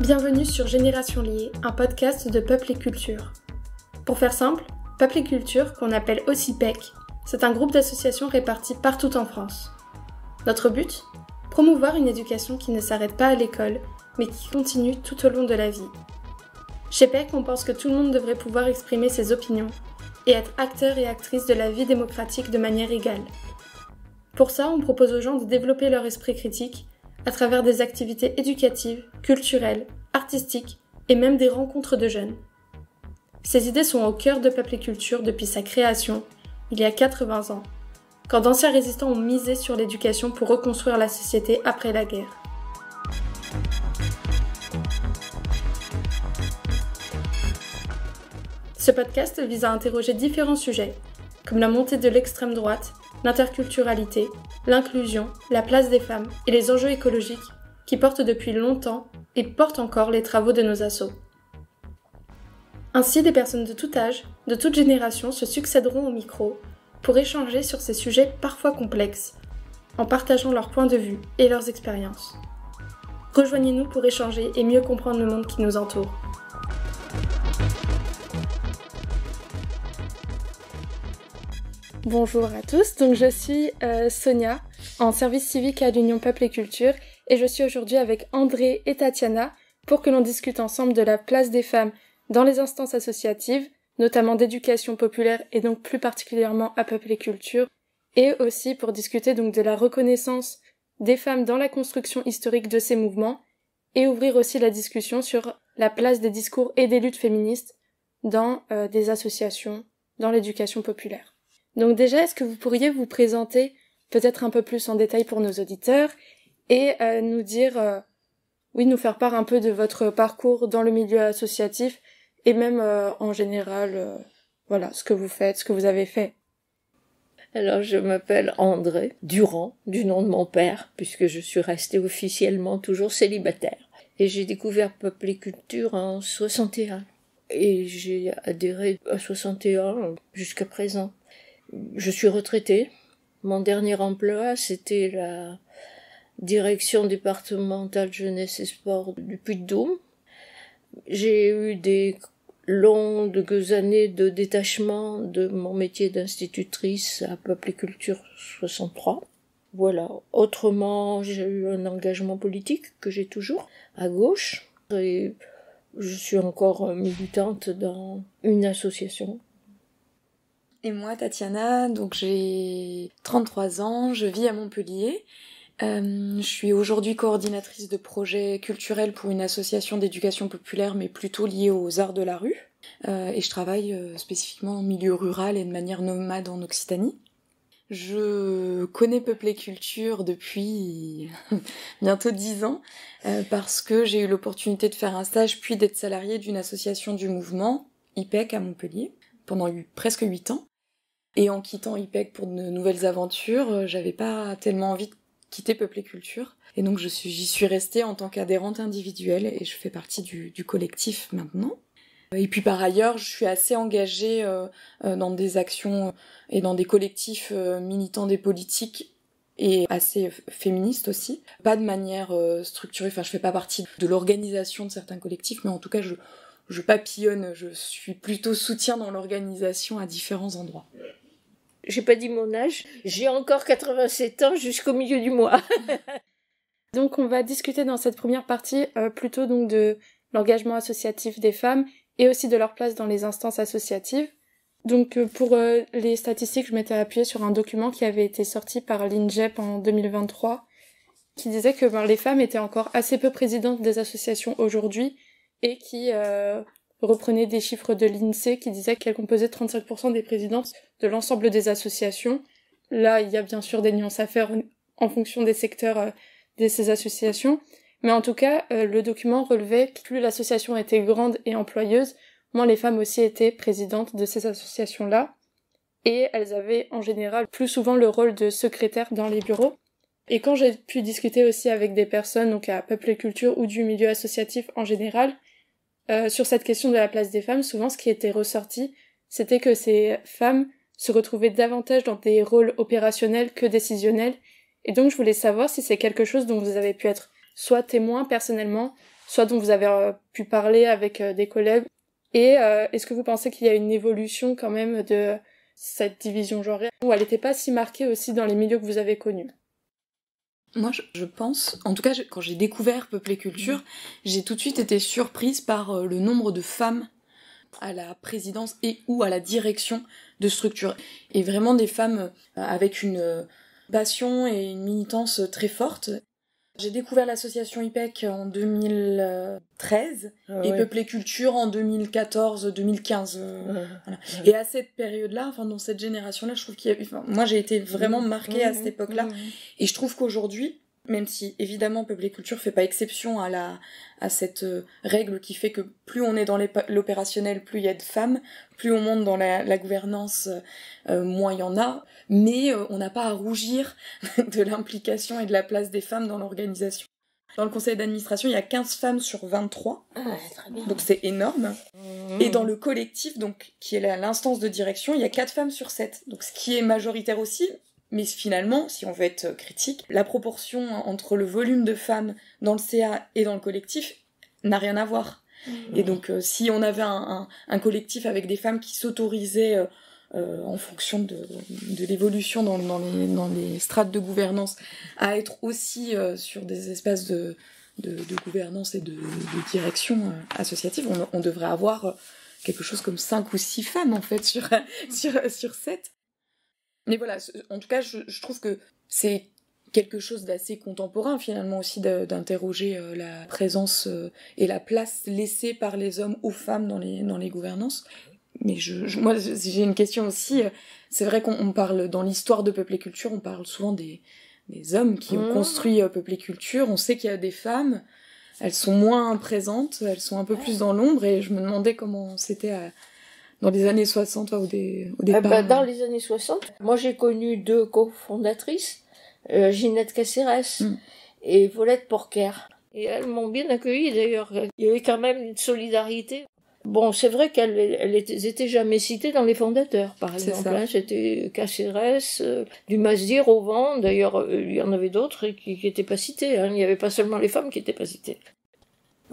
Bienvenue sur Génération Liée, un podcast de Peuple et Culture. Pour faire simple, Peuple et Culture, qu'on appelle aussi PEC, c'est un groupe d'associations réparties partout en France. Notre but ? Promouvoir une éducation qui ne s'arrête pas à l'école, mais qui continue tout au long de la vie. Chez PEC, on pense que tout le monde devrait pouvoir exprimer ses opinions et être acteur et actrice de la vie démocratique de manière égale. Pour ça, on propose aux gens de développer leur esprit critique à travers des activités éducatives, culturelles, artistiques et même des rencontres de jeunes. Ces idées sont au cœur de Peuple et Culture depuis sa création, il y a 80 ans, quand d'anciens résistants ont misé sur l'éducation pour reconstruire la société après la guerre. Ce podcast vise à interroger différents sujets, comme la montée de l'extrême droite, l'interculturalité, l'inclusion, la place des femmes et les enjeux écologiques qui portent depuis longtemps et portent encore les travaux de nos assos. Ainsi, des personnes de tout âge, de toute génération se succéderont au micro pour échanger sur ces sujets parfois complexes, en partageant leurs points de vue et leurs expériences. Rejoignez-nous pour échanger et mieux comprendre le monde qui nous entoure. Bonjour à tous, donc je suis Sonia, en service civique à l'Union Peuple et Culture, et je suis aujourd'hui avec André et Tatiana pour que l'on discute ensemble de la place des femmes dans les instances associatives, notamment d'éducation populaire et donc plus particulièrement à Peuple et Culture, et aussi pour discuter donc de la reconnaissance des femmes dans la construction historique de ces mouvements, et ouvrir aussi la discussion sur la place des discours et des luttes féministes dans des associations, dans l'éducation populaire. Donc déjà, est-ce que vous pourriez vous présenter peut-être un peu plus en détail pour nos auditeurs et nous dire, nous faire part un peu de votre parcours dans le milieu associatif et même en général, ce que vous faites, ce que vous avez fait. Alors je m'appelle André Durand, du nom de mon père, puisque je suis restée officiellement toujours célibataire. Et j'ai découvert Peuple et Culture en 61. Et j'ai adhéré à 61 jusqu'à présent. Je suis retraitée. Mon dernier emploi, c'était la direction départementale jeunesse et sport du Puy-de-Dôme. J'ai eu des longues années de détachement de mon métier d'institutrice à Peuple et Culture 63. Voilà. Autrement, j'ai eu un engagement politique que j'ai toujours à gauche. Et je suis encore militante dans une association. Et moi, Tatiana, donc j'ai 33 ans, je vis à Montpellier. Je suis aujourd'hui coordinatrice de projets culturels pour une association d'éducation populaire, mais plutôt liée aux arts de la rue. Et je travaille spécifiquement en milieu rural et de manière nomade en Occitanie. Je connais Peuple et Culture depuis bientôt 10 ans, parce que j'ai eu l'opportunité de faire un stage puis d'être salariée d'une association du mouvement, IPEC à Montpellier, pendant presque 8 ans. Et en quittant IPEC pour de nouvelles aventures, j'avais pas tellement envie de quitter Peuple et Culture. Et donc j'y suis restée en tant qu'adhérente individuelle et je fais partie du collectif maintenant. Et puis par ailleurs, je suis assez engagée dans des actions et dans des collectifs militants des politiques et assez féministes aussi. Pas de manière structurée, je fais pas partie de l'organisation de certains collectifs, mais en tout cas je papillonne, je suis plutôt soutien dans l'organisation à différents endroits. J'ai pas dit mon âge, j'ai encore 87 ans jusqu'au milieu du mois. Donc on va discuter dans cette première partie plutôt donc de l'engagement associatif des femmes et aussi de leur place dans les instances associatives. Donc pour les statistiques, je m'étais appuyée sur un document qui avait été sorti par l'INJEP en 2023 qui disait que les femmes étaient encore assez peu présidentes des associations aujourd'hui et qui reprenait des chiffres de l'INSEE qui disaient qu'elles composaient 35% des présidences de l'ensemble des associations. Là, il y a bien sûr des nuances à faire en fonction des secteurs de ces associations, mais en tout cas, le document relevait que plus l'association était grande et employeuse, moins les femmes aussi étaient présidentes de ces associations-là, et elles avaient en général plus souvent le rôle de secrétaire dans les bureaux. Et quand j'ai pu discuter aussi avec des personnes, donc à Peuple et Culture ou du milieu associatif en général, sur cette question de la place des femmes, souvent ce qui était ressorti, c'était que ces femmes se retrouvaient davantage dans des rôles opérationnels que décisionnels, et donc je voulais savoir si c'est quelque chose dont vous avez pu être soit témoin personnellement, soit dont vous avez pu parler avec des collègues. Et est-ce que vous pensez qu'il y a une évolution quand même de cette division genrée, ou elle n'était pas si marquée aussi dans les milieux que vous avez connus? Moi, je pense, en tout cas, quand j'ai découvert Peuple et Culture, j'ai tout de suite été surprise par le nombre de femmes à la présidence et ou à la direction de structures. Et vraiment des femmes avec une passion et une militance très forte. J'ai découvert l'association IPEC en 2013 et Peuple et Culture en 2014-2015. Voilà. Et à cette période-là, enfin dans cette génération-là, je trouve moi j'ai été vraiment marquée à cette époque-là. Et je trouve qu'aujourd'hui, même si évidemment Peuple et Culture fait pas exception à cette règle qui fait que plus on est dans l'opérationnel, plus il y a de femmes, plus on monte dans la gouvernance, moins il y en a, mais on n'a pas à rougir de l'implication et de la place des femmes dans l'organisation. Dans le conseil d'administration, il y a 15 femmes sur 23, très bien. Donc c'est énorme. Et dans le collectif, donc qui est l'instance de direction, il y a 4 femmes sur 7, donc ce qui est majoritaire aussi. Mais finalement, si on veut être critique, la proportion entre le volume de femmes dans le CA et dans le collectif n'a rien à voir. Et donc, si on avait un collectif avec des femmes qui s'autorisaient, en fonction de l'évolution dans les strates de gouvernance, à être aussi sur des espaces de gouvernance et de direction associative, on devrait avoir quelque chose comme 5 ou 6 femmes, en fait, sur 7. Mais voilà, en tout cas, je trouve que c'est quelque chose d'assez contemporain, finalement, aussi, d'interroger la présence et la place laissée par les hommes aux femmes dans les gouvernances. Mais moi, j'ai une question aussi. C'est vrai qu'on parle, dans l'histoire de Peuple et Culture, on parle souvent des hommes qui ont construit Peuple et Culture. On sait qu'il y a des femmes, elles sont moins présentes, elles sont un peu plus dans l'ombre, et je me demandais comment c'était dans les années 60, au départ. Dans les années 60, moi j'ai connu 2 cofondatrices, Ginette Cacérès et Volette Porquer. Et elles m'ont bien accueillie d'ailleurs. Il y avait quand même une solidarité. Bon, c'est vrai qu'elles étaient jamais citées dans les fondateurs, par exemple. Hein, c'était Cacérès, Dumasdir, Auvent. D'ailleurs, il y en avait d'autres qui n'étaient pas cités. Hein. Il n'y avait pas seulement les femmes qui n'étaient pas citées.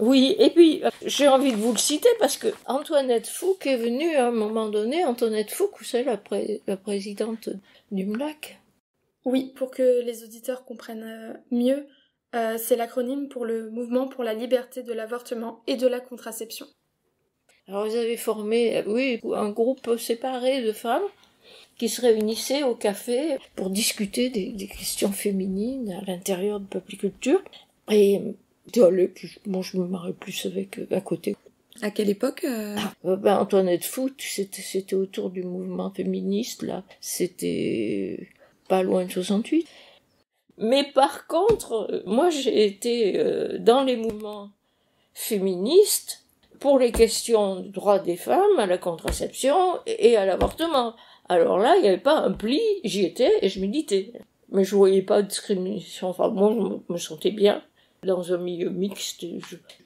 Oui, et puis j'ai envie de vous le citer parce que Antoinette Fouque est venue à un moment donné. Antoinette Fouque, vous savez, la présidente du MLAC. Oui, pour que les auditeurs comprennent mieux, c'est l'acronyme pour le Mouvement pour la liberté de l'avortement et de la contraception. Alors ils avaient formé, un groupe séparé de femmes qui se réunissaient au café pour discuter des questions féminines à l'intérieur de Peuple et Culture. Et je me marrais plus avec à côté. À quelle époque Antoinette Fouque, c'était autour du mouvement féministe, là. C'était pas loin de 68. Mais par contre, moi j'ai été dans les mouvements féministes pour les questions du droit des femmes, à la contraception et à l'avortement. Alors là, il n'y avait pas un pli, j'y étais et je militais. Mais je voyais pas de discrimination. Enfin, moi, je me sentais bien dans un milieu mixte,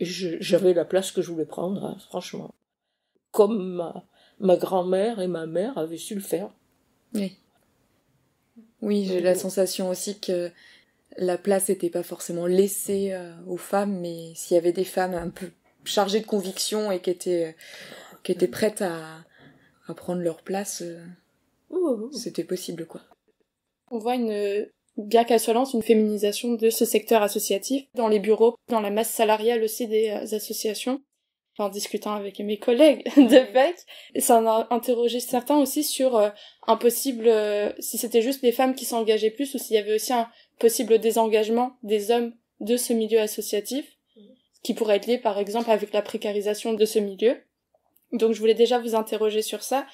j'avais la place que je voulais prendre, hein, franchement. Comme ma grand-mère et ma mère avaient su le faire. Oui, j'ai la sensation aussi que la place n'était pas forcément laissée aux femmes, mais s'il y avait des femmes un peu chargées de conviction et qui étaient prêtes à prendre leur place, c'était possible, quoi. On voit bien qu'elle soit lente, une féminisation de ce secteur associatif, dans les bureaux, dans la masse salariale aussi des associations. En discutant avec mes collègues de PEC, ça en a interrogé certains aussi sur un possible, si c'était juste les femmes qui s'engageaient plus, ou s'il y avait aussi un possible désengagement des hommes de ce milieu associatif, qui pourrait être lié par exemple avec la précarisation de ce milieu. Donc je voulais déjà vous interroger sur ça,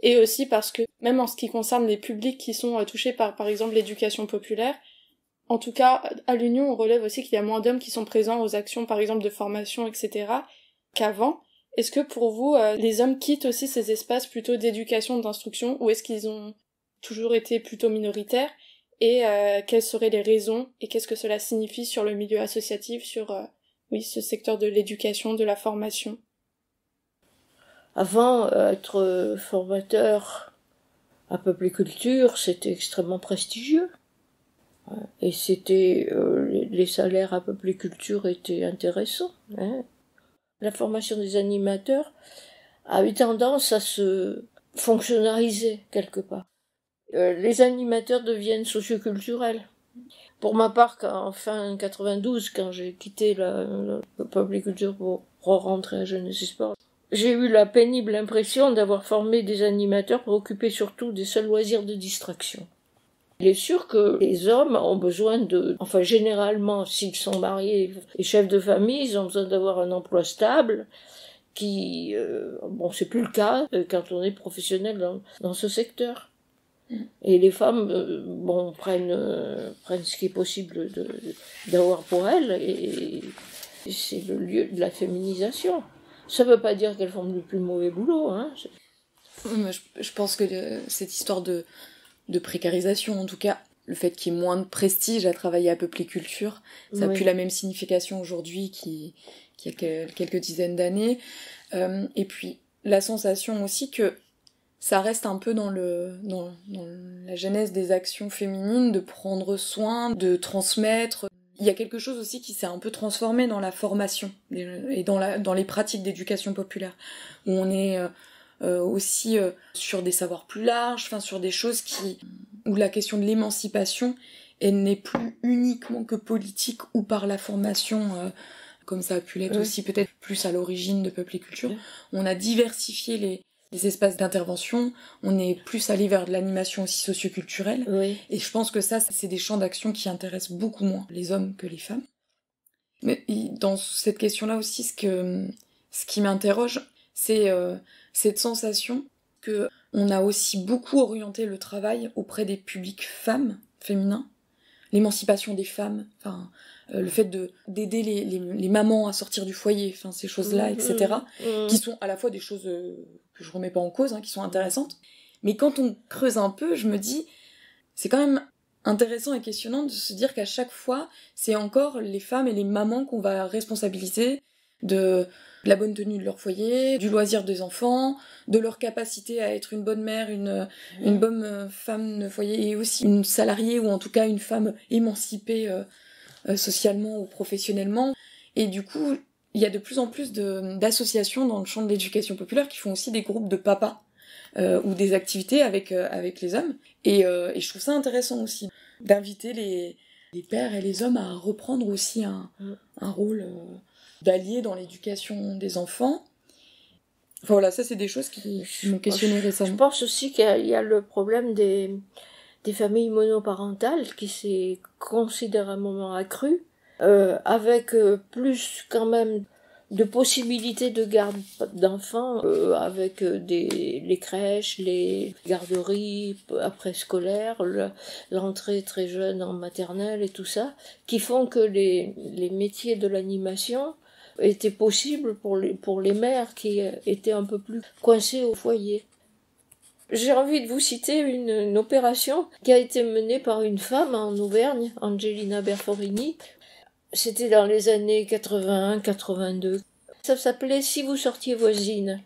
et aussi parce que, même en ce qui concerne les publics qui sont touchés par exemple, l'éducation populaire, en tout cas, à l'Union, on relève aussi qu'il y a moins d'hommes qui sont présents aux actions, par exemple, de formation, etc., qu'avant. Est-ce que pour vous, les hommes quittent aussi ces espaces plutôt d'éducation, d'instruction, ou est-ce qu'ils ont toujours été plutôt minoritaires? Et quelles seraient les raisons, et qu'est-ce que cela signifie sur le milieu associatif, sur ce secteur de l'éducation, de la formation? Avant, être formateur à Peuple et Culture, c'était extrêmement prestigieux. Et c'était les salaires à Peupliculture étaient intéressants. Hein. La formation des animateurs a eu tendance à se fonctionnariser quelque part. Les animateurs deviennent socioculturels. Pour ma part, en fin 92, quand j'ai quitté la Peupliculture pour rentrer à Jeunesse et Sport, j'ai eu la pénible impression d'avoir formé des animateurs préoccupés surtout des seuls loisirs de distraction. Il est sûr que les hommes ont besoin généralement, s'ils sont mariés et chefs de famille, ils ont besoin d'avoir un emploi stable, c'est plus le cas quand on est professionnel dans ce secteur. Et les femmes, prennent ce qui est possible d'avoir pour elles, et c'est le lieu de la féminisation. Ça veut pas dire qu'elles font du plus mauvais boulot, hein. Je pense que cette histoire de précarisation, en tout cas, le fait qu'il y ait moins de prestige à travailler à Peupliculture, ça a plus la même signification aujourd'hui qu'il y a quelques dizaines d'années. Et puis, la sensation aussi que ça reste un peu dans la genèse des actions féminines, de prendre soin, de transmettre. Il y a quelque chose aussi qui s'est un peu transformé dans la formation et dans les pratiques d'éducation populaire, où on est aussi sur des savoirs plus larges, sur des choses où la question de l'émancipation, elle n'est plus uniquement que politique ou par la formation, comme ça a pu l'être aussi peut-être plus à l'origine de Peupliculture. On a diversifié les espaces d'intervention, on est plus allé vers de l'animation aussi socioculturelle, et je pense que ça, c'est des champs d'action qui intéressent beaucoup moins les hommes que les femmes. Mais dans cette question-là aussi, ce qui m'interroge, c'est cette sensation que on a aussi beaucoup orienté le travail auprès des publics féminins, l'émancipation des femmes, le fait d'aider les mamans à sortir du foyer, ces choses-là, etc., qui sont à la fois des choses que je remets pas en cause, qui sont intéressantes, mais quand on creuse un peu, je me dis, c'est quand même intéressant et questionnant de se dire qu'à chaque fois, c'est encore les femmes et les mamans qu'on va responsabiliser de la bonne tenue de leur foyer, du loisir des enfants, de leur capacité à être une bonne mère, une bonne femme de foyer, et aussi une salariée, ou en tout cas une femme émancipée socialement ou professionnellement. Et du coup, il y a de plus en plus d'associations dans le champ de l'éducation populaire qui font aussi des groupes de papas ou des activités avec les hommes. Et je trouve ça intéressant aussi d'inviter les pères et les hommes à reprendre aussi un rôle d'alliés dans l'éducation des enfants. Voilà, ça c'est des choses qui m'ont questionné récemment. Je pense aussi qu'il y a le problème des familles monoparentales qui s'est considérablement accru, avec plus quand même de possibilités de garde d'enfants, avec les crèches, les garderies après scolaires, l'entrée très jeune en maternelle et tout ça, qui font que les métiers de l'animation étaient possibles pour les mères qui étaient un peu plus coincées au foyer. J'ai envie de vous citer une opération qui a été menée par une femme en Auvergne, Angelina Berforini. C'était dans les années 81-82. Ça s'appelait « Si vous sortiez voisine ».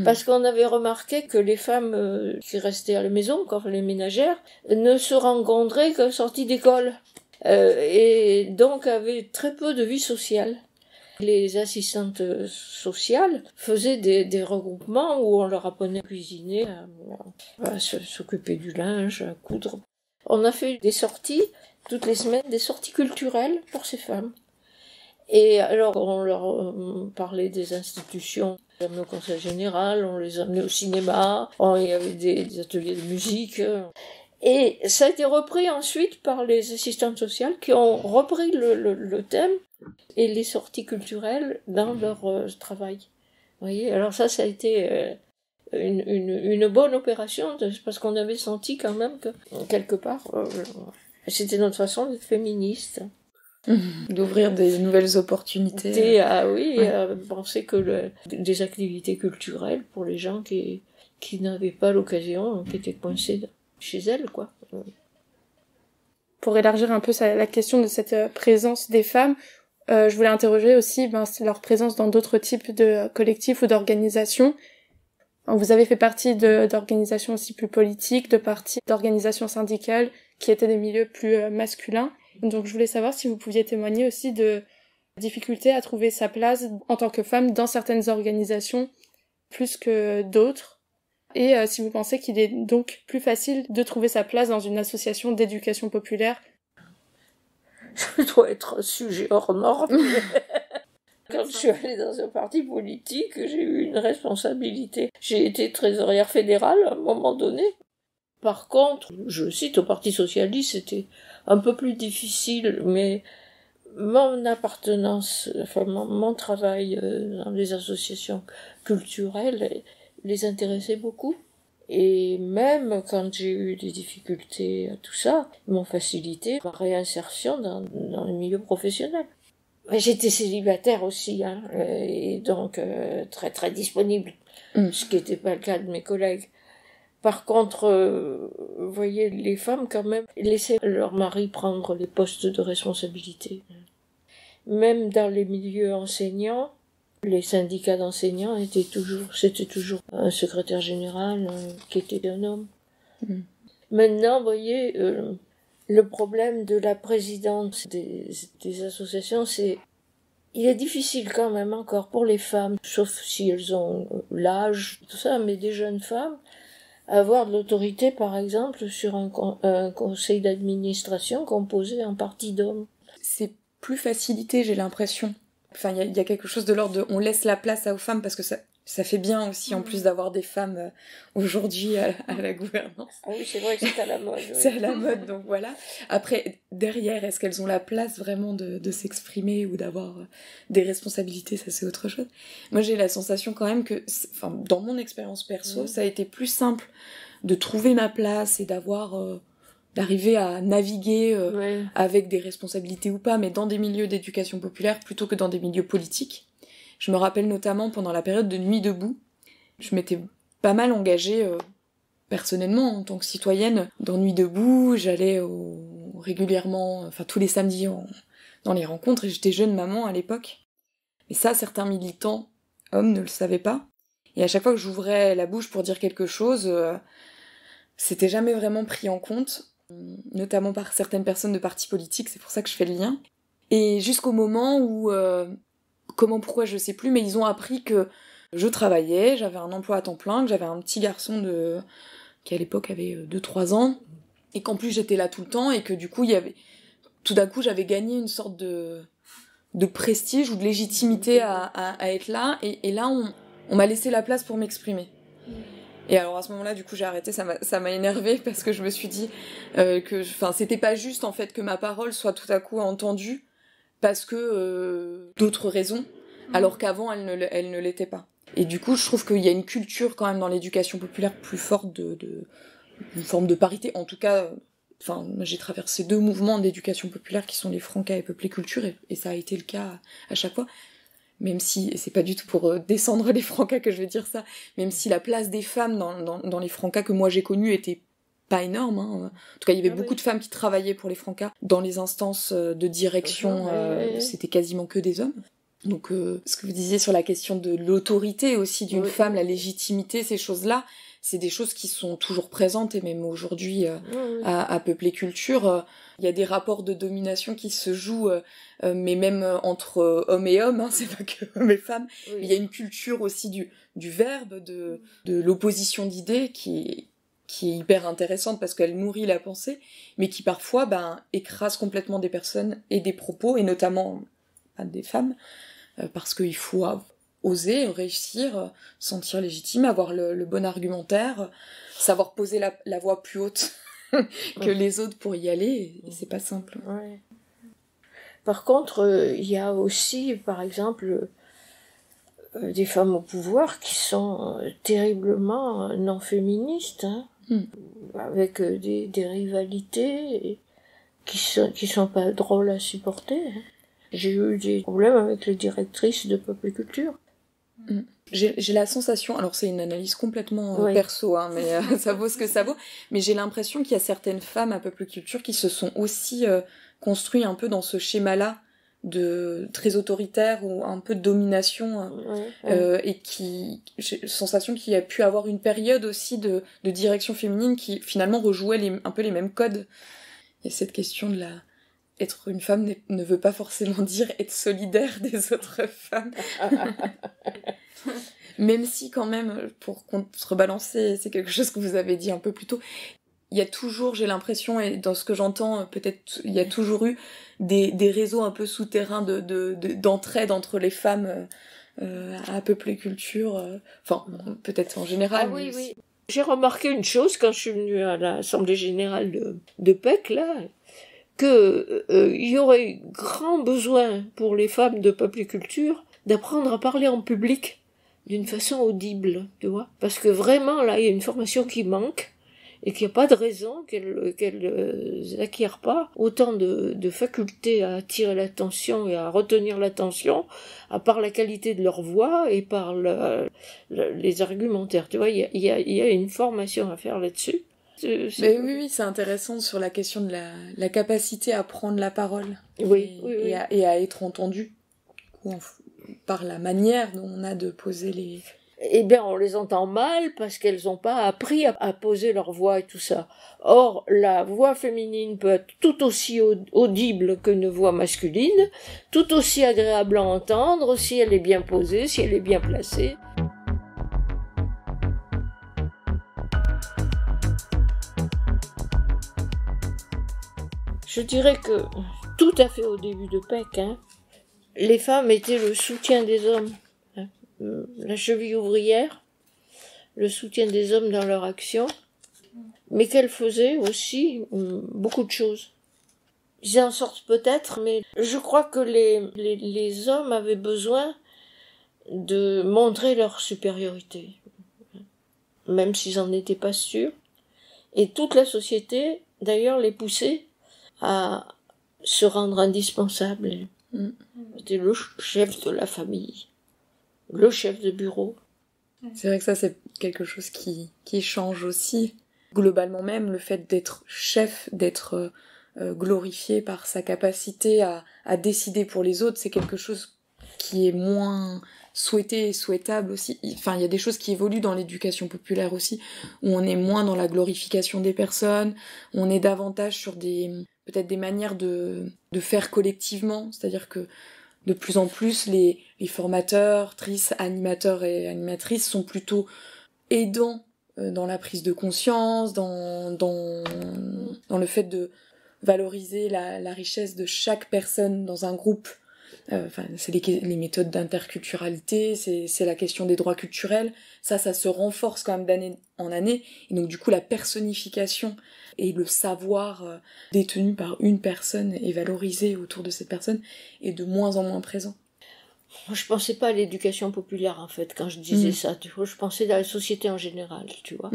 Parce qu'on avait remarqué que les femmes qui restaient à la maison, comme les ménagères, ne se rencontraient qu'à sortie d'école. Et donc avaient très peu de vie sociale. Les assistantes sociales faisaient des regroupements où on leur apprenait à cuisiner, à s'occuper du linge, à coudre. On a fait des sorties, toutes les semaines, des sorties culturelles pour ces femmes. Et alors, on leur parlait des institutions, on les amenait au conseil général, on les amenait au cinéma, il y avait des ateliers de musique. Et ça a été repris ensuite par les assistantes sociales qui ont repris le thème et les sorties culturelles dans leur travail. Vous voyez, alors ça a été une bonne opération, parce qu'on avait senti quand même que, quelque part, c'était notre façon d'être féministe. D'ouvrir des nouvelles opportunités. Penser que des activités culturelles pour les gens qui n'avaient pas l'occasion, qui étaient coincés chez elles, quoi. Pour élargir un peu la question de cette présence des femmes, je voulais interroger aussi leur présence dans d'autres types de collectifs ou d'organisations. Vous avez fait partie d'organisations aussi plus politiques, de partis d'organisations syndicales qui étaient des milieux plus masculins. Donc je voulais savoir si vous pouviez témoigner aussi de difficultés à trouver sa place en tant que femme dans certaines organisations plus que d'autres, et si vous pensez qu'il est donc plus facile de trouver sa place dans une association d'éducation populaire. Je dois être un sujet hors norme. Quand je suis allée dans un parti politique, j'ai eu une responsabilité. J'ai été trésorière fédérale à un moment donné. Par contre, je cite, au Parti socialiste, c'était un peu plus difficile, mais mon appartenance, enfin mon travail dans les associations culturelles les intéressait beaucoup. Et même quand j'ai eu des difficultés à tout ça, ils m'ont facilité ma réinsertion dans le milieu professionnel. Mais j'étais célibataire aussi, hein, et donc très très disponible, ce qui n'était pas le cas de mes collègues. Par contre, vous voyez, les femmes quand même laissaient leur mari prendre les postes de responsabilité. Même dans les milieux enseignants, les syndicats d'enseignants c'était toujours un secrétaire général qui était un homme. Maintenant, vous voyez, le problème de la présidence des associations, il est difficile quand même encore pour les femmes, sauf si elles ont l'âge, tout ça, mais des jeunes femmes, avoir de l'autorité, par exemple, sur un conseil d'administration composé en partie d'hommes. C'est plus facilité, j'ai l'impression. Enfin, il y a quelque chose de l'ordre de on laisse la place aux femmes parce que ça fait bien aussi, en plus d'avoir des femmes aujourd'hui à la gouvernance. Ah oui, c'est vrai que c'est à la mode. Oui. C'est à la mode, donc voilà. Après, derrière, est-ce qu'elles ont la place vraiment de s'exprimer ou d'avoir des responsabilités? Ça, c'est autre chose. Moi, j'ai la sensation quand même que, enfin, dans mon expérience perso, ça a été plus simple de trouver ma place et d'arriver à naviguer avec des responsabilités ou pas, mais dans des milieux d'éducation populaire plutôt que dans des milieux politiques. Je me rappelle notamment pendant la période de Nuit debout, je m'étais pas mal engagée personnellement en tant que citoyenne dans Nuit debout. J'allais régulièrement, enfin tous les samedis dans les rencontres, et j'étais jeune maman à l'époque. Et ça, certains militants hommes ne le savaient pas. Et à chaque fois que j'ouvrais la bouche pour dire quelque chose, c'était jamais vraiment pris en compte, notamment par certaines personnes de partis politiques, c'est pour ça que je fais le lien. Et jusqu'au moment où, pourquoi je sais plus, mais ils ont appris que je travaillais, j'avais un emploi à temps plein, que j'avais un petit garçon qui à l'époque avait 2-3 ans, et qu'en plus j'étais là tout le temps, et que du coup tout d'un coup j'avais gagné une sorte de prestige ou de légitimité à être là, et là on m'a laissé la place pour m'exprimer. Et alors à ce moment-là, du coup, j'ai arrêté, ça m'a énervée parce que je me suis dit c'était pas juste en fait que ma parole soit tout à coup entendue parce que d'autres raisons, alors qu'avant elle ne l'était pas. Et du coup, je trouve qu'il y a une culture quand même dans l'éducation populaire plus forte une forme de parité. En tout cas, j'ai traversé 2 mouvements d'éducation populaire qui sont les Francas et Peuplé Culture, et ça a été le cas à chaque fois. Même si, c'est pas du tout pour descendre les Francas que je vais dire ça, même si la place des femmes dans les Francas que moi j'ai connus était pas énorme, hein. En tout cas, il y avait beaucoup de femmes qui travaillaient pour les Francas. Dans les instances de direction, c'était quasiment que des hommes. Donc, ce que vous disiez sur la question de l'autorité aussi d'une femme, la légitimité, ces choses-là, c'est des choses qui sont toujours présentes, et même aujourd'hui à Peuplé Culture, il y a des rapports de domination qui se jouent, mais même entre hommes et hommes, hein, c'est pas que hommes et femmes. Il y a une culture aussi du verbe, de l'opposition d'idées qui est hyper intéressante parce qu'elle nourrit la pensée, mais qui parfois écrase complètement des personnes et des propos, et notamment des femmes, parce qu'il faut oser, réussir, sentir légitime, avoir le bon argumentaire, savoir poser la voix plus haute que les autres pour y aller, et c'est pas simple. Ouais. Par contre, il y a aussi, par exemple, des femmes au pouvoir qui sont terriblement non féministes, hein, avec des rivalités qui sont pas drôles à supporter. Hein. J'ai eu des problèmes avec les directrices de Peuplé Culture. J'ai la sensation, alors c'est une analyse complètement perso, hein, mais ça vaut ce que ça vaut, mais j'ai l'impression qu'il y a certaines femmes à Peuplé Culture qui se sont aussi construites un peu dans ce schéma-là de très autoritaire ou un peu de domination, et j'ai sensation qu'il y a pu avoir une période aussi de direction féminine qui finalement rejouait un peu les mêmes codes. Il y a cette question de être une femme ne veut pas forcément dire être solidaire des autres femmes. Même si quand même, pour contrebalancer, c'est quelque chose que vous avez dit un peu plus tôt, il y a toujours, j'ai l'impression, et dans ce que j'entends, peut-être il y a toujours eu des réseaux un peu souterrains d'entraide entre les femmes à Peuple et Culture, enfin peut-être en général. Ah oui, oui. J'ai remarqué une chose quand je suis venue à l'Assemblée générale de PEC, là, que il y aurait eu grand besoin pour les femmes de Peuple et Culture d'apprendre à parler en public d'une façon audible, tu vois. Parce que vraiment, là, il y a une formation qui manque et qu'il n'y a pas de raison qu'elles n'acquièrent pas autant de facultés à attirer l'attention et à retenir l'attention, à part la qualité de leur voix et par les argumentaires. Tu vois, il y a une formation à faire là-dessus. Mais oui, c'est intéressant sur la question de la capacité à prendre la parole. Oui. Et à être entendu. Par la manière dont on a de poser les... Eh bien, on les entend mal parce qu'elles n'ont pas appris à poser leur voix et tout ça. Or, la voix féminine peut être tout aussi audible qu'une voix masculine, tout aussi agréable à entendre si elle est bien posée, si elle est bien placée. Je dirais que, tout à fait au début de PEC, les femmes étaient le soutien des hommes. La cheville ouvrière, le soutien des hommes dans leur action, mais qu'elles faisaient aussi beaucoup de choses. Ils en sortent peut-être, mais je crois que les hommes avaient besoin de montrer leur supériorité, même s'ils n'en étaient pas sûrs. Et toute la société, d'ailleurs, les poussait à se rendre indispensables. C'était le chef de la famille. Le chef de bureau. C'est vrai que ça, c'est quelque chose qui change aussi. Globalement même, le fait d'être chef, d'être glorifié par sa capacité à décider pour les autres, c'est quelque chose qui est moins souhaité et souhaitable aussi. Enfin, il y a des choses qui évoluent dans l'éducation populaire aussi, où on est moins dans la glorification des personnes, on est davantage sur peut-être des manières de faire collectivement, c'est-à-dire que de plus en plus, les formateurs, animateurs et animatrices sont plutôt aidants dans la prise de conscience, dans le fait de valoriser la richesse de chaque personne dans un groupe. C'est les méthodes d'interculturalité, c'est la question des droits culturels. Ça se renforce quand même d'année en année. Et donc du coup, la personnification et le savoir détenu par une personne et valorisé autour de cette personne est de moins en moins présent. Moi, je pensais pas à l'éducation populaire, en fait, quand je disais ça, tu vois. Je pensais à la société en général, tu vois.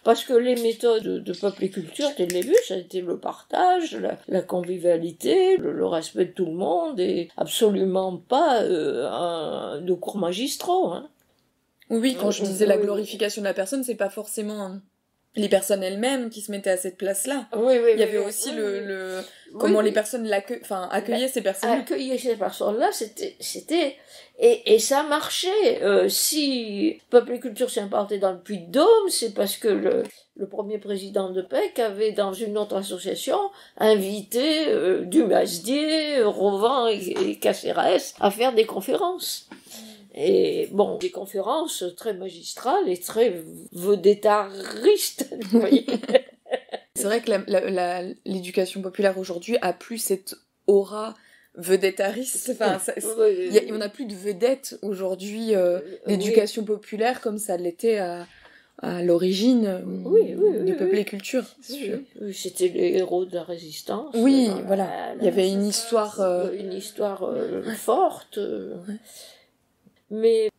Parce que les méthodes de Peuple et Culture, dès le début, ça a été le partage, la convivialité, le respect de tout le monde, et absolument pas de cours magistraux, Oui, quand je disais la glorification de la personne, c'est pas forcément les personnes elles-mêmes qui se mettaient à cette place-là. Il y avait aussi comment les personnes accueillaient ces personnes-là. Accueillir ces personnes-là, c'était et ça marchait. Si Peuple et Culture s'est implanté dans le Puy-de-Dôme, c'est parce que le premier président de PEC avait, dans une autre association, invité Dumasdier, Rovan et Cacérès à faire des conférences. Et bon, des conférences très magistrales et très vedettaristes, vous voyez. C'est vrai que l'éducation populaire aujourd'hui a plus cette aura vedettariste. Enfin, on n'a plus de vedettes aujourd'hui l'éducation populaire comme ça l'était à l'origine de Peuple et Culture. Oui, c'était les héros de la résistance. Oui, voilà. Il y avait une histoire... Une histoire forte. Mais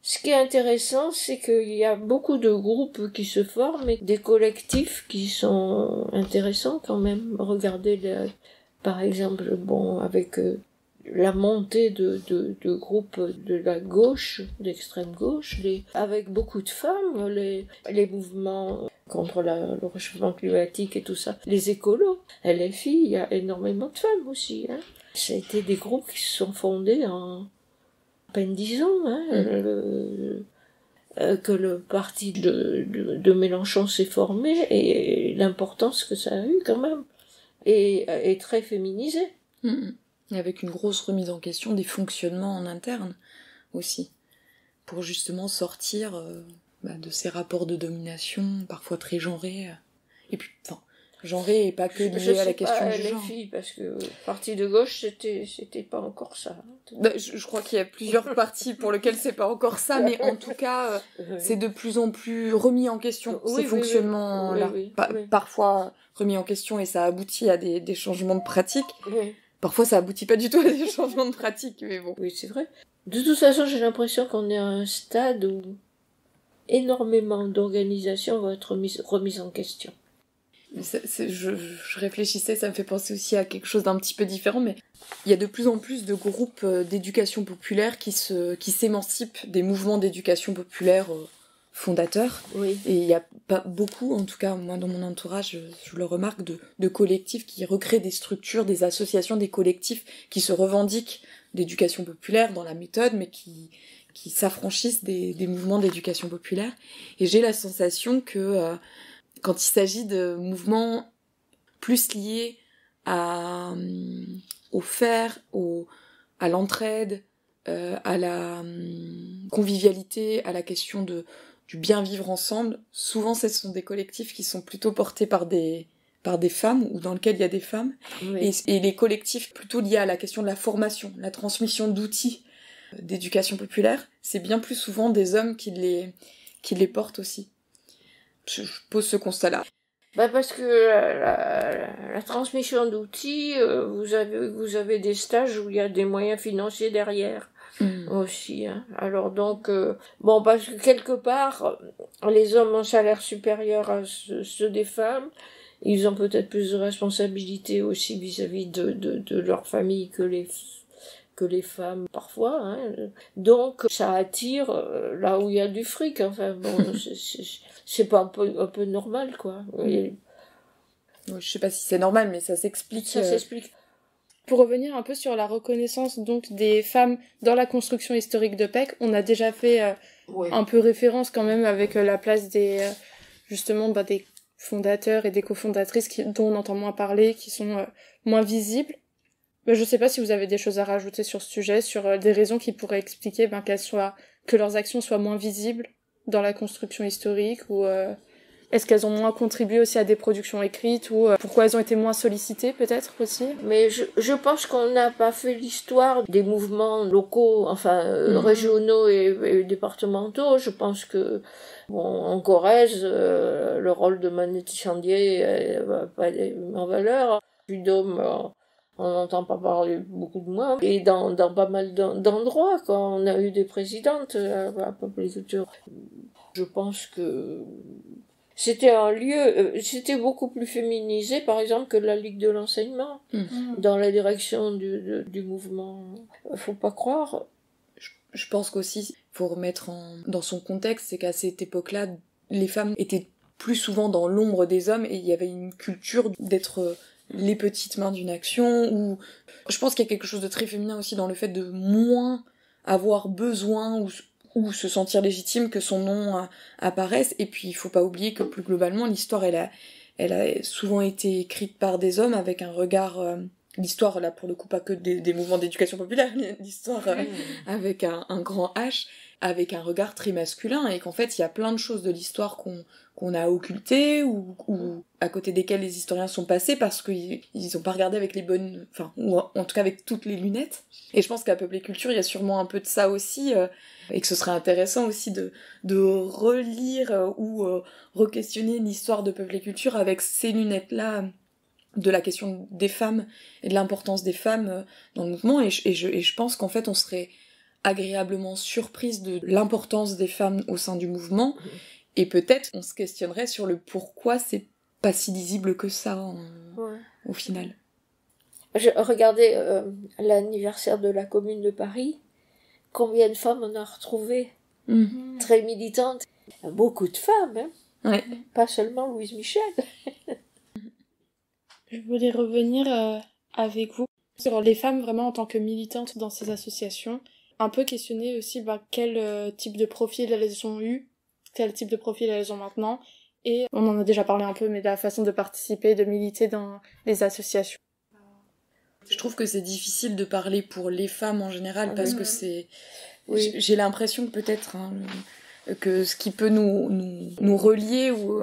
ce qui est intéressant, c'est qu'il y a beaucoup de groupes qui se forment et des collectifs qui sont intéressants quand même. Regardez, par exemple, avec la montée de groupes de la gauche, d'extrême gauche, avec beaucoup de femmes, les mouvements contre le réchauffement climatique et tout ça, les écolos, LFI, il y a énormément de femmes aussi. Ça a été des groupes qui se sont fondés en à peine 10 ans, que le parti de Mélenchon s'est formé et l'importance que ça a eu quand même. et très féminisée. Et avec une grosse remise en question des fonctionnements en interne aussi, pour justement sortir de ces rapports de domination parfois très genrés, et puis enfin genrés et pas que liés à la question du genre. Les filles, parce que parti de gauche c'était pas encore ça. Je crois qu'il y a plusieurs partis pour lesquels c'est pas encore ça, mais en tout cas c'est de plus en plus remis en question, ces fonctionnements là, parfois remis en question, et ça aboutit à des changements de pratiques. Parfois ça aboutit pas du tout à des changements de pratiques, mais bon. Oui, c'est vrai. De toute façon, j'ai l'impression qu'on est à un stade où énormément d'organisations vont être remises en question. Je réfléchissais, ça me fait penser aussi à quelque chose d'un petit peu différent, mais il y a de plus en plus de groupes d'éducation populaire qui s'émancipent des mouvements d'éducation populaire fondateurs. Oui. Et il y a pas beaucoup, en tout cas moi dans mon entourage, je le remarque, de collectifs qui recréent des structures, des associations, des collectifs qui se revendiquent d'éducation populaire dans la méthode, mais qui s'affranchissent des mouvements d'éducation populaire. Et j'ai la sensation que quand il s'agit de mouvements plus liés au faire, à l'entraide, à la convivialité, à la question du bien vivre ensemble, souvent ce sont des collectifs qui sont plutôt portés par des femmes, ou dans lesquels il y a des femmes, et les collectifs plutôt liés à la question de la formation, la transmission d'outils d'éducation populaire, c'est bien plus souvent des hommes qui les portent aussi. Je pose ce constat-là. Parce que la transmission d'outils, vous avez des stages où il y a des moyens financiers derrière aussi. Hein. Alors donc, parce que quelque part, les hommes ont un salaire supérieur à ceux des femmes. Ils ont peut-être plus de responsabilités aussi vis-à-vis de leur famille que les femmes parfois, hein. Donc ça attire là où il y a du fric. Enfin bon, c'est pas un peu normal, quoi. Et... Je sais pas si c'est normal, mais ça s'explique. Ça s'explique. Pour revenir un peu sur la reconnaissance donc des femmes dans la construction historique de PEC, on a déjà fait un peu référence quand même avec la place des justement des fondateurs et des cofondatrices dont on entend moins parler, qui sont moins visibles. Je sais pas si vous avez des choses à rajouter sur ce sujet, sur des raisons qui pourraient expliquer que leurs actions soient moins visibles dans la construction historique, ou est-ce qu'elles ont moins contribué aussi à des productions écrites, ou pourquoi elles ont été moins sollicitées peut-être aussi. Mais je pense qu'on n'a pas fait l'histoire des mouvements locaux, régionaux et départementaux. Je pense que en Corrèze, le rôle de Manette Chandier va pas être en valeur. Puy-Dôme, on n'entend pas parler beaucoup de moi. Et dans pas mal d'endroits, quand on a eu des présidentes à Peupliculture. Je pense que c'était un lieu, c'était beaucoup plus féminisé, par exemple, que la Ligue de l'enseignement, dans la direction du mouvement. Faut pas croire. Je pense qu'aussi, faut remettre dans son contexte, c'est qu'à cette époque-là, les femmes étaient plus souvent dans l'ombre des hommes, et il y avait une culture d'être les petites mains d'une action, ou je pense qu'il y a quelque chose de très féminin aussi dans le fait de moins avoir besoin ou se sentir légitime que son nom apparaisse. Et puis il faut pas oublier que plus globalement l'histoire elle a souvent été écrite par des hommes avec un regard l'histoire là pour le coup pas que des mouvements d'éducation populaire, l'histoire avec un grand H, avec un regard très masculin, et qu'en fait il y a plein de choses de l'histoire qu'on a occultées ou à côté desquelles les historiens sont passés parce qu'ils ont pas regardé avec les bonnes, ou en tout cas avec toutes les lunettes. Et je pense qu'à Peuple et Culture il y a sûrement un peu de ça aussi, et que ce serait intéressant aussi de relire ou re-questionner l'histoire de Peuple et Culture avec ces lunettes là, de la question des femmes et de l'importance des femmes dans le mouvement, et je pense qu'en fait on serait agréablement surprise de l'importance des femmes au sein du mouvement, et peut-être on se questionnerait sur le pourquoi c'est pas si lisible que ça au final. Je regardais l'anniversaire de la Commune de Paris, combien de femmes on a retrouvé très militantes. Beaucoup de femmes, hein. Ouais. Pas seulement Louise Michel. Je voulais revenir avec vous sur les femmes vraiment en tant que militantes dans ces associations. Un peu questionner aussi quel type de profil elles ont eu, quel type de profil elles ont maintenant, et on en a déjà parlé un peu, mais de la façon de participer, de militer dans les associations. Je trouve que c'est difficile de parler pour les femmes en général parce que c'est... Oui. J'ai l'impression que peut-être que ce qui peut nous relier ou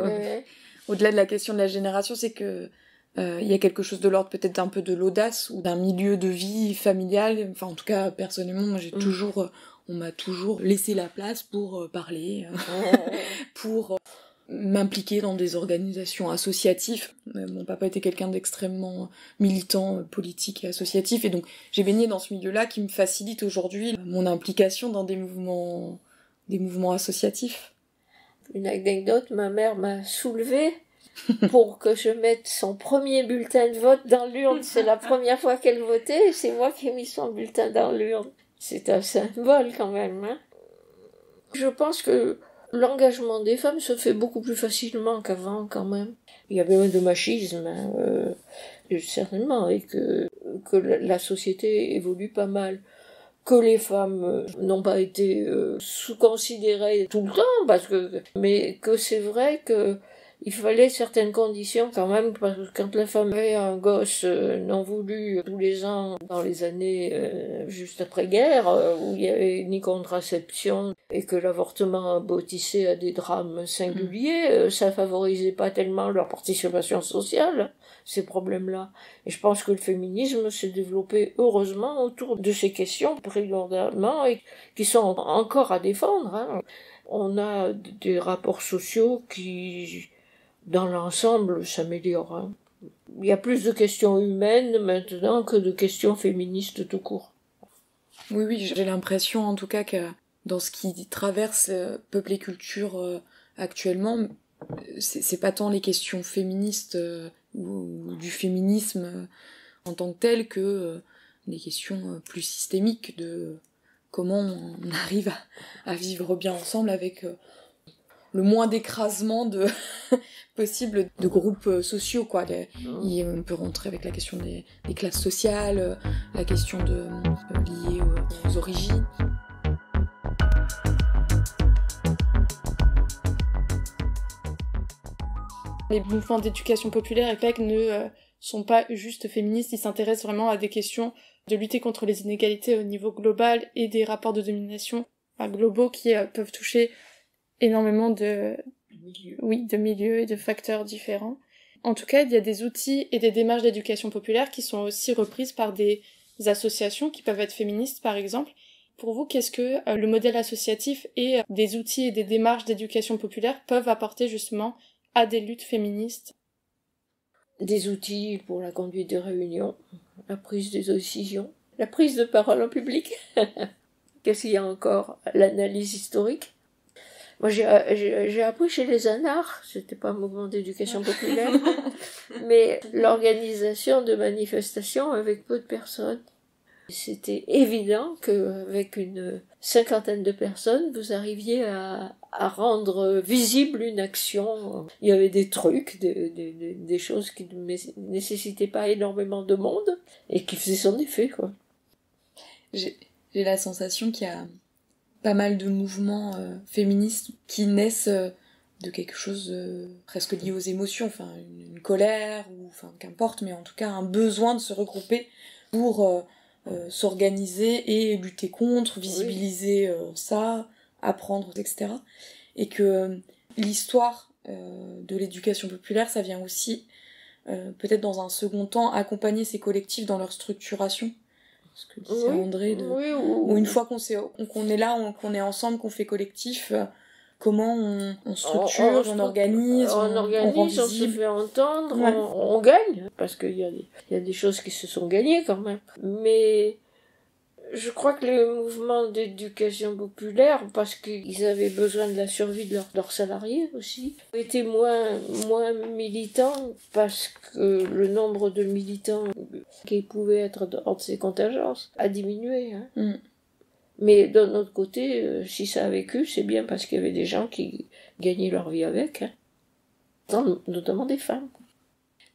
au-delà de la question de la génération, c'est que il y a quelque chose de l'ordre peut-être un peu de l'audace ou d'un milieu de vie familial. Enfin, en tout cas, personnellement, moi, on m'a toujours laissé la place pour parler, pour m'impliquer dans des organisations associatives. Mon papa était quelqu'un d'extrêmement militant, politique et associatif, et donc j'ai baigné dans ce milieu-là qui me facilite aujourd'hui mon implication dans des mouvements associatifs. Une anecdote, ma mère m'a soulevée pour que je mette son premier bulletin de vote dans l'urne. C'est la première fois qu'elle votait, et c'est moi qui ai mis son bulletin dans l'urne. C'est un symbole quand même, hein. Je pense que l'engagement des femmes se fait beaucoup plus facilement qu'avant, quand même. Il y avait moins de machisme, certainement, et que la société évolue pas mal. Que les femmes n'ont pas été sous-considérées tout le temps, mais que c'est vrai que il fallait certaines conditions quand même, parce que quand la femme avait un gosse non voulu tous les ans dans les années juste après-guerre, où il n'y avait ni contraception et que l'avortement aboutissait à des drames singuliers, ça favorisait pas tellement leur participation sociale, ces problèmes-là. Et je pense que le féminisme s'est développé heureusement autour de ces questions primordialement et qui sont encore à défendre, hein. On a des rapports sociaux qui, dans l'ensemble, s'améliorent, hein. Il y a plus de questions humaines maintenant que de questions féministes tout court. Oui, j'ai l'impression en tout cas que dans ce qui traverse peuple et culture actuellement, c'est pas tant les questions féministes ou du féminisme en tant que tel que des questions plus systémiques de comment on arrive à vivre bien ensemble avec le moins d'écrasement possible de groupes sociaux, quoi. On peut rentrer avec la question des classes sociales, la question liée aux origines. Les mouvements d'éducation populaire et PEC ne sont pas juste féministes, ils s'intéressent vraiment à des questions de lutter contre les inégalités au niveau global et des rapports de domination globaux qui peuvent toucher énormément de milieux et de facteurs différents. En tout cas, il y a des outils et des démarches d'éducation populaire qui sont aussi reprises par des associations qui peuvent être féministes, par exemple. Pour vous, qu'est-ce que le modèle associatif et des outils et des démarches d'éducation populaire peuvent apporter justement à des luttes féministes? Des outils pour la conduite des réunions, la prise des décisions, la prise de parole en public. Qu'est-ce qu'il y a encore? L'analyse historique. Moi, j'ai appris chez les Anards, c'était pas un mouvement d'éducation populaire, mais l'organisation de manifestations avec peu de personnes. C'était évident qu'avec une 50aine de personnes, vous arriviez à rendre visible une action. Il y avait des trucs, des choses qui ne nécessitaient pas énormément de monde et qui faisaient son effet, quoi. J'ai la sensation qu'il y a pas mal de mouvements féministes qui naissent de quelque chose presque lié aux émotions, enfin une colère ou enfin qu'importe, mais en tout cas un besoin de se regrouper pour s'organiser et lutter contre, visibiliser ça, apprendre, etc. Et que l'histoire de l'éducation populaire, ça vient aussi peut-être dans un second temps accompagner ces collectifs dans leur structuration. Ce que disait André, ou une fois qu'on est là, qu'on est ensemble, qu'on fait collectif, comment on structure, on organise, on se fait entendre, ouais. on gagne, parce qu'il y a des choses qui se sont gagnées quand même. Mais je crois que les mouvements d'éducation populaire, parce qu'ils avaient besoin de la survie de leurs salariés aussi, étaient moins militants, parce que le nombre de militants qui pouvaient être dans ces contingences a diminué, hein. Mais d'un autre côté, si ça a vécu, c'est bien parce qu'il y avait des gens qui gagnaient leur vie avec, hein. Notamment des femmes.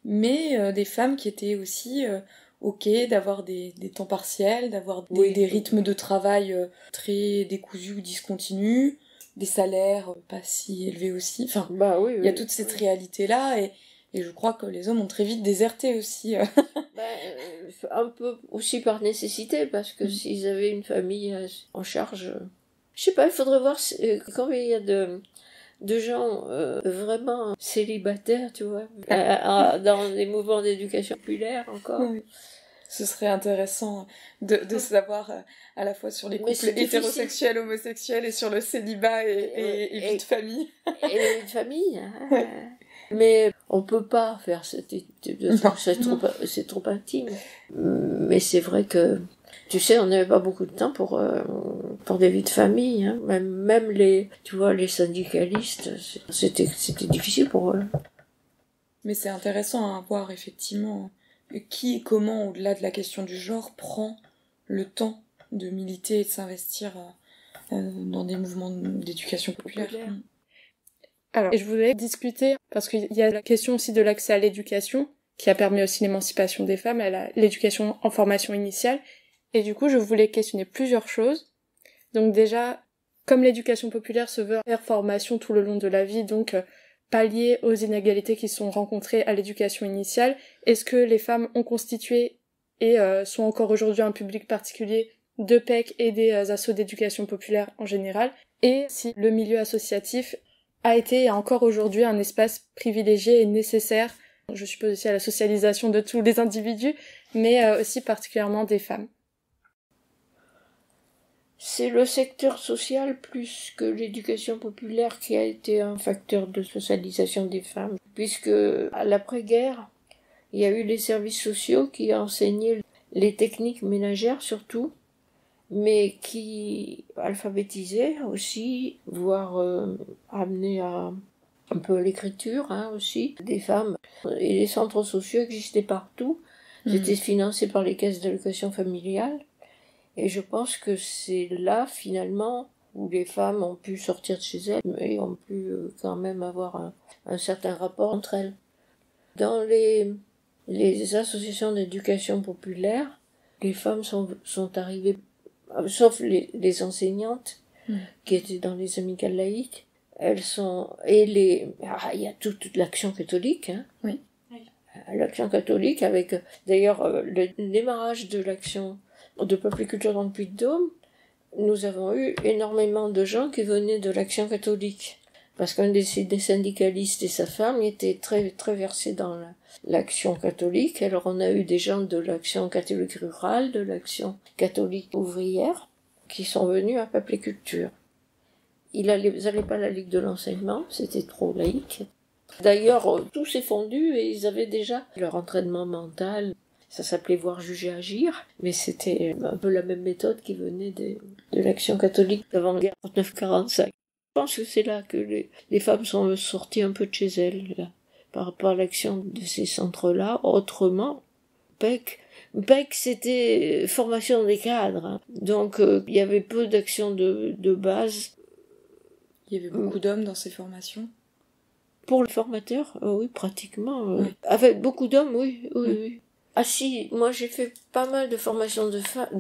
Mais des femmes qui étaient aussi ok d'avoir des temps partiels, d'avoir des rythmes de travail très décousus ou discontinus, des salaires pas si élevés aussi. Enfin, Bah oui, il y a toute cette réalité-là, et je crois que les hommes ont très vite déserté aussi. Un peu aussi par nécessité, parce que s'ils avaient une famille en charge, je sais pas, il faudrait voir quand il y a de gens vraiment célibataires, tu vois, dans des mouvements d'éducation populaire encore. Oui. Ce serait intéressant de savoir à la fois sur les couples hétérosexuels, homosexuels, et sur le célibat et vie de famille. Et vie de famille, hein. Mais on peut pas faire cette étude, c'est trop intime. Mais c'est vrai que, tu sais, on n'avait pas beaucoup de temps pour des vies de famille, hein. Même les syndicalistes, c'était difficile pour eux. Mais c'est intéressant à voir, effectivement, qui et comment, au-delà de la question du genre, prend le temps de militer et de s'investir dans des mouvements d'éducation populaire. Alors, je voulais discuter, parce qu'il y a la question aussi de l'accès à l'éducation, qui a permis aussi l'émancipation des femmes, à l'éducation en formation initiale. Et du coup, je voulais questionner plusieurs choses. Donc déjà, comme l'éducation populaire se veut faire formation tout le long de la vie, donc pallier aux inégalités qui sont rencontrées à l'éducation initiale, est-ce que les femmes ont constitué et sont encore aujourd'hui un public particulier de PEC et des assos d'éducation populaire en général, et si le milieu associatif a été et encore aujourd'hui un espace privilégié et nécessaire, je suppose aussi à la socialisation de tous les individus, mais aussi particulièrement des femmes. C'est le secteur social plus que l'éducation populaire qui a été un facteur de socialisation des femmes, puisque à l'après-guerre, il y a eu les services sociaux qui enseignaient les techniques ménagères surtout, mais qui alphabétisaient aussi, voire amenaient à un peu l'écriture, hein, aussi, des femmes. Et les centres sociaux existaient partout. C'était financé par les caisses d'allocation familiale. Et je pense que c'est là, finalement, où les femmes ont pu sortir de chez elles et ont pu quand même avoir un certain rapport entre elles. Dans les associations d'éducation populaire, les femmes sont arrivées, sauf les enseignantes qui étaient dans les amicales laïques, elles sont... il y a toute l'action catholique, hein. Oui. L'action catholique, avec d'ailleurs le démarrage de l'action de Peuple et Culture dans le Puy-de-Dôme, nous avons eu énormément de gens qui venaient de l'action catholique. Parce qu'un des syndicalistes et sa femme étaient très, très versés dans l'action catholique. Alors on a eu des gens de l'action catholique rurale, de l'action catholique ouvrière, qui sont venus à Peuple et Culture. Ils n'allaient pas à la Ligue de l'enseignement, c'était trop laïque. D'ailleurs, tout s'est fondu et ils avaient déjà leur entraînement mental. Ça s'appelait Voir, Juger, Agir, mais c'était un peu la même méthode qui venait de l'action catholique d'avant-guerre 39-45. Je pense que c'est là que les femmes sont sorties un peu de chez elles, là, par rapport à l'action de ces centres-là. Autrement, PEC, c'était formation des cadres, hein. Donc il y avait peu d'actions de base. Il y avait beaucoup d'hommes dans ces formations. Pour le formateur, oui, pratiquement. Oui. Avec beaucoup d'hommes, oui. Ah si, moi j'ai fait pas mal de formations de femmes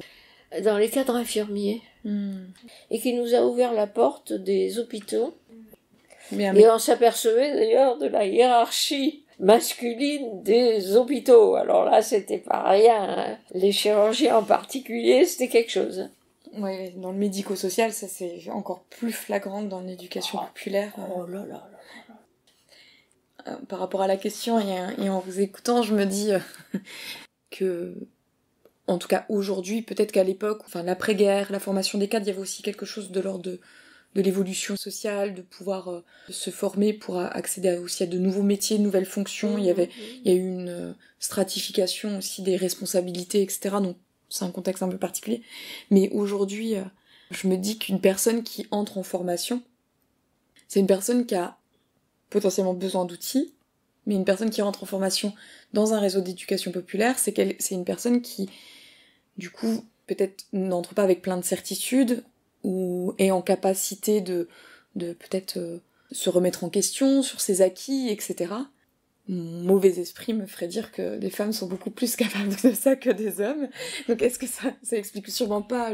dans les cadres infirmiers, et qui nous a ouvert la porte des hôpitaux. Et on s'apercevait d'ailleurs de la hiérarchie masculine des hôpitaux. Alors là, c'était pas rien, hein. Les chirurgiens en particulier, c'était quelque chose. Oui, dans le médico-social, ça c'est encore plus flagrant que dans l'éducation populaire. Oh là là. Par rapport à la question et en vous écoutant, je me dis que, en tout cas aujourd'hui, peut-être qu'à l'époque, enfin l'après-guerre, la formation des cadres, il y avait aussi quelque chose de l'ordre de l'évolution sociale, de pouvoir se former pour accéder aussi à de nouveaux métiers, de nouvelles fonctions. Il y a eu une stratification aussi des responsabilités, etc. Donc c'est un contexte un peu particulier. Mais aujourd'hui, je me dis qu'une personne qui entre en formation, c'est une personne qui a potentiellement besoin d'outils, mais une personne qui rentre en formation dans un réseau d'éducation populaire, c'est une personne qui, du coup, peut-être n'entre pas avec plein de certitudes, ou est en capacité de peut-être se remettre en question sur ses acquis, etc. mon mauvais esprit me ferait dire que des femmes sont beaucoup plus capables de ça que des hommes. Donc est-ce que ça explique sûrement pas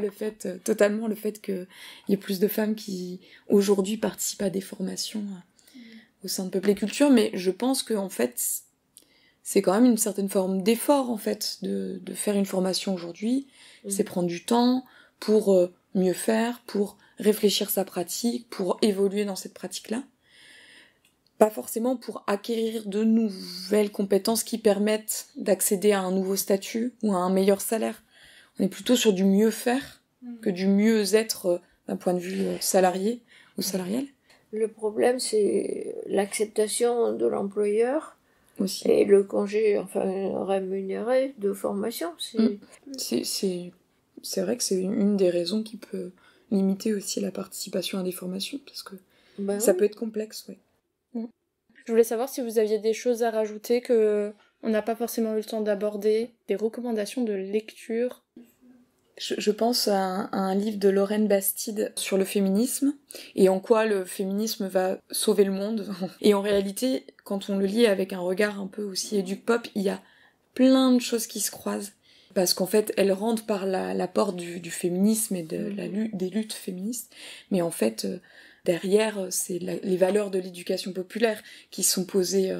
totalement le fait qu'il y ait plus de femmes qui aujourd'hui participent à des formations au sein de Peuple et Culture, mais je pense que en fait c'est quand même une certaine forme d'effort en fait de faire une formation aujourd'hui. C'est prendre du temps pour mieux faire, pour réfléchir sa pratique, pour évoluer dans cette pratique-là. Pas forcément pour acquérir de nouvelles compétences qui permettent d'accéder à un nouveau statut ou à un meilleur salaire. On est plutôt sur du mieux faire que du mieux être d'un point de vue salarié ou salarial. Le problème, c'est l'acceptation de l'employeur aussi. Et le congé rémunéré de formation. C'est vrai que c'est une des raisons qui peut limiter aussi la participation à des formations, parce que ça peut être complexe, oui. Je voulais savoir si vous aviez des choses à rajouter que on n'a pas forcément eu le temps d'aborder, des recommandations de lecture. Je pense à un livre de Lorraine Bastide sur le féminisme et en quoi le féminisme va sauver le monde. Et en réalité, quand on le lit avec un regard un peu aussi éduc-pop, il y a plein de choses qui se croisent. Parce qu'en fait, elle rentre par l'apport du féminisme et des luttes féministes. Mais en fait, derrière, c'est les valeurs de l'éducation populaire qui sont posées.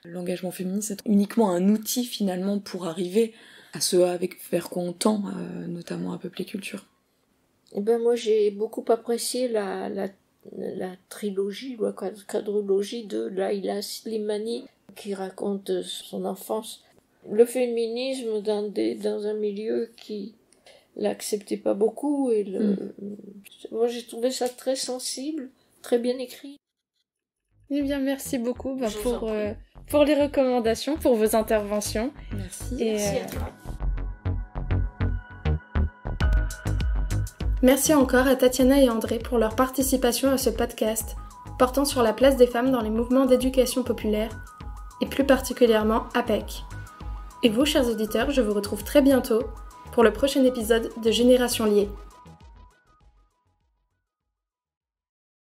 L'engagement féministe est uniquement un outil finalement pour arriver à ce vers quoi on tend, notamment à Peuple et Culture. Eh ben moi j'ai beaucoup apprécié la trilogie, la quadrilogie de Laïla Slimani qui raconte son enfance. Le féminisme dans un milieu qui l'acceptait pas beaucoup et moi j'ai trouvé ça très sensible, très bien écrit. Eh bien merci beaucoup pour les recommandations, pour vos interventions. Merci. Merci à toi. Merci encore à Tatiana et André pour leur participation à ce podcast portant sur la place des femmes dans les mouvements d'éducation populaire et plus particulièrement APEC. Et vous, chers auditeurs, je vous retrouve très bientôt pour le prochain épisode de Génération Liée.